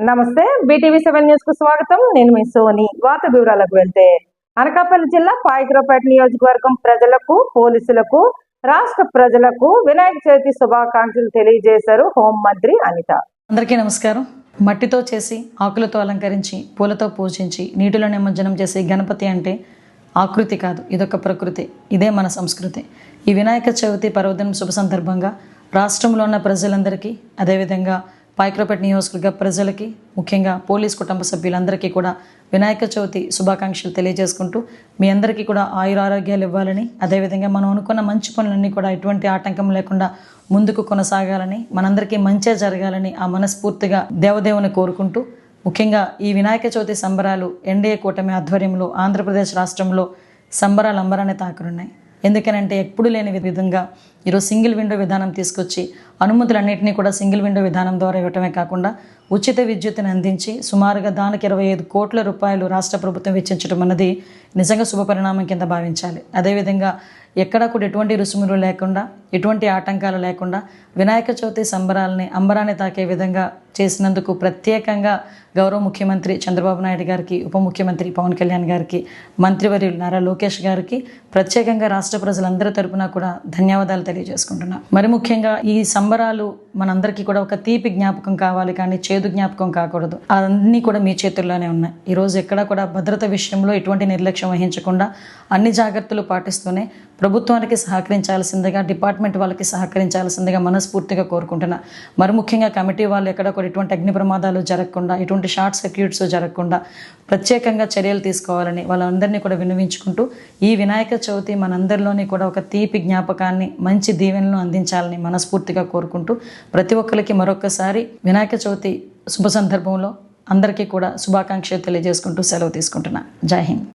నమస్తే, BTV7 news కు స్వాగతం. నేను మీ సోని. వార్త వివరాలకు వెళ్తే, అనకాపల్లి జిల్లా పాయకరావుపేట నియోజకవర్గం ప్రజలకు, పోలీసులకు, రాష్ట్ర ప్రజలకు వినాయక చవితి శుభాకాంక్షలు తెలియజేశారు హోంమంత్రి అనిత. అందరికీ నమస్కారం. మట్టితో చేసి, ఆకులతో అలంకరించి, పూలతో పూజించి, నీటిలో నిమజ్జనం చేసే గణపతి అంటే ఆకృతి కాదు, ఇదొక ప్రకృతి. ఇదే మన సంస్కృతి. ఈ వినాయక చవితి పర్వదినం శుభ సందర్భంగా రాష్ట్రంలో ఉన్న ప్రజలందరికీ, అదేవిధంగా పాయకరావుపేట నియోజకవర్గ ప్రజలకి, ముఖ్యంగా పోలీస్ కుటుంబ సభ్యులందరికీ కూడా వినాయక చవితి శుభాకాంక్షలు తెలియజేసుకుంటూ, మీ అందరికీ కూడా ఆయురారోగ్యాలు ఇవ్వాలని, అదేవిధంగా మనం అనుకున్న మంచి పనులన్నీ కూడా ఎటువంటి ఆటంకం లేకుండా ముందుకు కొనసాగాలని, మనందరికీ మంచే జరగాలని ఆ మనస్ఫూర్తిగా దేవదేవుని కోరుకుంటూ, ముఖ్యంగా ఈ వినాయక చవితి సంబరాలు ఎన్డీఏ కూటమి ఆధ్వర్యంలో ఆంధ్రప్రదేశ్ రాష్ట్రంలో సంబరాలు అంబరాన్ని తాకనున్నాయి. ఎందుకనంటే ఎప్పుడు లేని విధంగా ఈరోజు సింగిల్ విండో విధానం తీసుకొచ్చి అనుమతులన్నింటినీ కూడా సింగిల్ విండో విధానం ద్వారా ఇవ్వటమే కాకుండా ఉచిత విద్యుత్తుని అందించి సుమారుగా దానికి 25 కోట్ల రూపాయలు రాష్ట్ర ప్రభుత్వం వెచ్చించడం అన్నది నిజంగా శుభపరిణామం కింద భావించాలి. అదేవిధంగా ఎక్కడా కూడా ఎటువంటి రుసుములు లేకుండా, ఎటువంటి ఆటంకాలు లేకుండా వినాయక చవితి సంబరాలని అంబరాన్ని తాకే విధంగా చేసినందుకు ప్రత్యేకంగా గౌరవ ముఖ్యమంత్రి చంద్రబాబు నాయుడు గారికి, ఉప ముఖ్యమంత్రి పవన్ కళ్యాణ్ గారికి, మంత్రివర్యులు నారా లోకేష్ గారికి ప్రత్యేకంగా రాష్ట్ర ప్రజలందరి తరపున కూడా ధన్యవాదాలు తెలియజేసుకుంటున్నా. మరి ముఖ్యంగా ఈ సంబరాలు మనందరికీ కూడా ఒక తీపి జ్ఞాపకం కావాలి, కానీ చేదు జ్ఞాపకం కాకూడదు. అన్నీ కూడా మీ చేతుల్లోనే ఉన్నాయి. ఈరోజు ఎక్కడా కూడా భద్రత విషయంలో ఎటువంటి నిర్లక్ష్యం వహించకుండా అన్ని జాగ్రత్తలు పాటిస్తూనే ప్రభుత్వానికి సహకరించాల్సిందిగా, డిపార్ట్మెంట్ వాళ్ళకి సహకరించాల్సిందిగా మనస్ఫూర్తిగా కోరుకుంటున్నా. మరి ముఖ్యంగా కమిటీ వాళ్ళు ఎక్కడ కూడా ఎటువంటి అగ్ని ప్రమాదాలు జరగకుండా, ఎటువంటి షార్ట్ సర్క్యూట్స్ జరగకుండా ప్రత్యేకంగా చర్యలు తీసుకోవాలని వాళ్ళందరినీ కూడా విన్నవించుకుంటూ, ఈ వినాయక చవితి మనందరిలోని కూడా ఒక తీపి జ్ఞాపకాన్ని, మంచి దీవెనలను అందించాలని మనస్ఫూర్తిగా కోరుకుంటూ, ప్రతి ఒక్కరికి మరొకసారి వినాయక చవితి శుభ సందర్భంలో అందరికీ కూడా శుభాకాంక్షలు తెలియజేసుకుంటూ సెలవు తీసుకుంటున్నా. జై హింద్.